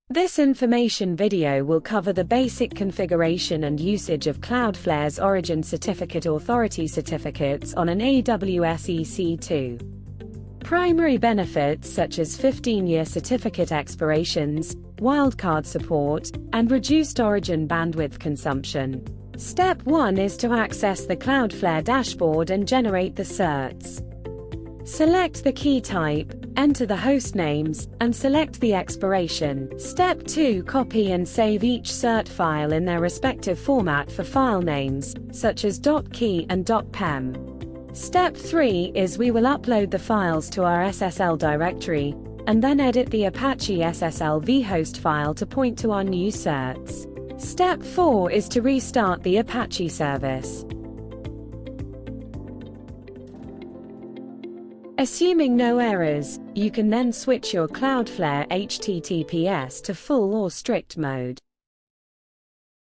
This information video will cover the basic configuration and usage of Cloudflare's Origin Certificate Authority certificates on an AWS EC2. Primary benefits such as 15-year certificate expirations, wildcard support, and reduced Origin bandwidth consumption. Step 1 is to access the Cloudflare dashboard and generate the certs. Select the key type, enter the host names, and select the expiration. Step 2, copy and save each cert file in their respective format for file names, such as .key and .pem. Step 3 is we will upload the files to our SSL directory, and then edit the Apache SSL vhost file to point to our new certs. Step 4 is to restart the Apache service. Assuming no errors, you can then switch your Cloudflare HTTPS to full or strict mode.